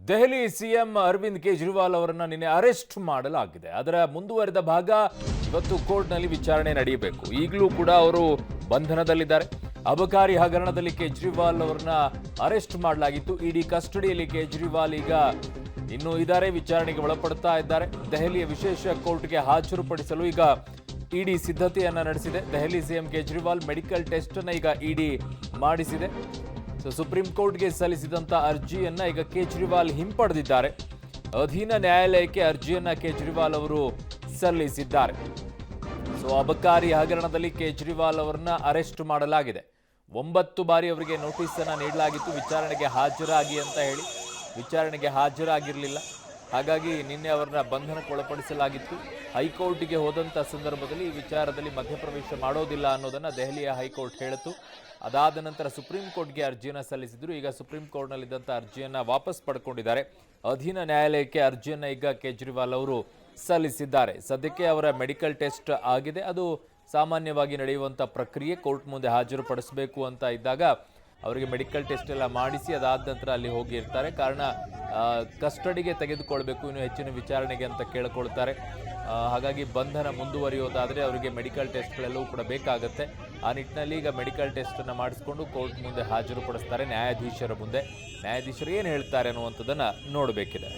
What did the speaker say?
Delhi CM Arvind Kejriwal ಅವರನ್ನು ನಿನ್ನೆ arrest ಮಾಡಲಾಗಿದೆ. ಅದರ ಮುಂದುವರೆದ ಭಾಗ ಇವತ್ತು ಕೋರ್ಟ್ನಲ್ಲಿ ವಿಚಾರಣೆ ನಡೆಯಬೇಕು. ಈಗಲೂ ಕೂಡ ಅವರು ಬಂಧನದಲ್ಲಿದ್ದಾರೆ. ಅಬಕಾರಿ ಹಗರಣದಲ್ಲಿ ಕೇಜ್ರಿವಾಲ್ ಅವರನ್ನ ಅರೆಸ್ಟ್ ಮಾಡಲಾಗಿತ್ತು. ಇಡಿ ಕಸ್ಟಡಿಯಲ್ಲಿ ಕೇಜ್ರಿವಾಲ್ ಈಗ ಇನ್ನೂ ಇದ್ದಾರೆ, ವಿಚಾರಣೆಗೆ ಒಳಪಡ್ತಾ ಇದ್ದಾರೆ. ದೆಹಲಿಯ ವಿಶೇಷ ಕೋರ್ಟ್ಗೆ ಹಾಜರುಪಡಿಸಲು ಈಗ ಇಡಿ ಸಿದ್ಧತೆಯನ್ನ ನಡೆಸಿದೆ. Delhi CM Kejriwal medical test ಅನ್ನು ಈಗ ಇಡಿ ಮಾಡಿಸಿದೆ. ಸುಪ್ರೀಂ ಕೋರ್ಟ್ಗೆ ಸಲ್ಲಿಸಿದಂತ ಅರ್ಜಿಯನ್ನ ಈಗ ಕೇಜ್ರಿವಾಲ್ ಹಿಂಪಡೆದಿದ್ದಾರೆ. ಅಧೀನ ನ್ಯಾಯಾಲಯಕ್ಕೆ ಅರ್ಜಿಯನ್ನ ಕೇಜ್ರಿವಾಲ್ ಅವರು ಸಲ್ಲಿಸಿದ್ದಾರೆ. ಅಬಕಾರಿ ಹಗರಣದಲ್ಲಿ ಕೇಜ್ರಿವಾಲ್ ಅವರನ್ನ ಅರೆಸ್ಟ್ ಮಾಡಲಾಗಿದೆ. 9 ಬಾರಿ ಅವರಿಗೆ ನೋಟಿಸ್ ಅನ್ನ ನೀಡಲಾಗಿತ್ತು ವಿಚಾರಣೆಗೆ ಹಾಜರಾಗಿ ಅಂತ ಹೇಳಿ. ವಿಚಾರಣೆಗೆ ಹಾಜರಾಗಿರಲಿಲ್ಲ. ಹಾಗಾಗಿ ನಿನ್ನೆ ಅವರನ್ನ ಬಂಧನಕ್ಕೆ ಒಳಪಡಿಸಲಾಗಿತ್ತು. ಹೈಕೋರ್ಟ್ಗೆ ಹೋದಂಥ ಸಂದರ್ಭದಲ್ಲಿ ಈ ವಿಚಾರದಲ್ಲಿ ಮಧ್ಯಪ್ರವೇಶ ಮಾಡೋದಿಲ್ಲ ಅನ್ನೋದನ್ನ ದೆಹಲಿಯ ಹೈಕೋರ್ಟ್ ಹೇಳಿತು. ಅದಾದ ನಂತರ ಸುಪ್ರೀಂ ಕೋರ್ಟ್ಗೆ ಅರ್ಜಿಯನ್ನು ಸಲ್ಲಿಸಿದ್ರು. ಈಗ ಸುಪ್ರೀಂ ಕೋರ್ಟ್ನಲ್ಲಿದ್ದಂಥ ಅರ್ಜಿಯನ್ನು ವಾಪಸ್ ಪಡ್ಕೊಂಡಿದ್ದಾರೆ. ಅಧೀನ ನ್ಯಾಯಾಲಯಕ್ಕೆ ಅರ್ಜಿಯನ್ನು ಈಗ ಕೇಜ್ರಿವಾಲ್ ಅವರು ಸಲ್ಲಿಸಿದ್ದಾರೆ. ಸದ್ಯಕ್ಕೆ ಅವರ ಮೆಡಿಕಲ್ ಟೆಸ್ಟ್ ಆಗಿದೆ. ಅದು ಸಾಮಾನ್ಯವಾಗಿ ನಡೆಯುವಂಥ ಪ್ರಕ್ರಿಯೆ. ಕೋರ್ಟ್ ಮುಂದೆ ಹಾಜರುಪಡಿಸಬೇಕು ಅಂತ ಇದ್ದಾಗ ಅವರಿಗೆ ಮೆಡಿಕಲ್ ಟೆಸ್ಟ್ ಎಲ್ಲ ಮಾಡಿಸಿ ಅದಾದ ನಂತರ ಅಲ್ಲಿ ಹೋಗಿರ್ತಾರೆ. ಕಾರಣ ಕಸ್ಟಡಿಗೆ ತೆಗೆದುಕೊಳ್ಬೇಕು, ಇನ್ನು ಹೆಚ್ಚಿನ ವಿಚಾರಣೆಗೆ ಅಂತ ಕೇಳಿಕೊಳ್ತಾರೆ. ಹಾಗಾಗಿ ಬಂಧನ ಮುಂದುವರಿಯೋದಾದರೆ ಅವರಿಗೆ ಮೆಡಿಕಲ್ ಟೆಸ್ಟ್ಗಳೆಲ್ಲವೂ ಕೂಡ ಬೇಕಾಗುತ್ತೆ. ಆ ನಿಟ್ಟಿನಲ್ಲಿ ಈಗ ಮೆಡಿಕಲ್ ಟೆಸ್ಟನ್ನು ಮಾಡಿಸ್ಕೊಂಡು ಕೋರ್ಟ್ ಮುಂದೆ ಹಾಜರುಪಡಿಸ್ತಾರೆ ನ್ಯಾಯಾಧೀಶರ ಮುಂದೆ. ನ್ಯಾಯಾಧೀಶರು ಏನು ಹೇಳ್ತಾರೆ ಅನ್ನುವಂಥದ್ದನ್ನು ನೋಡಬೇಕಿದೆ.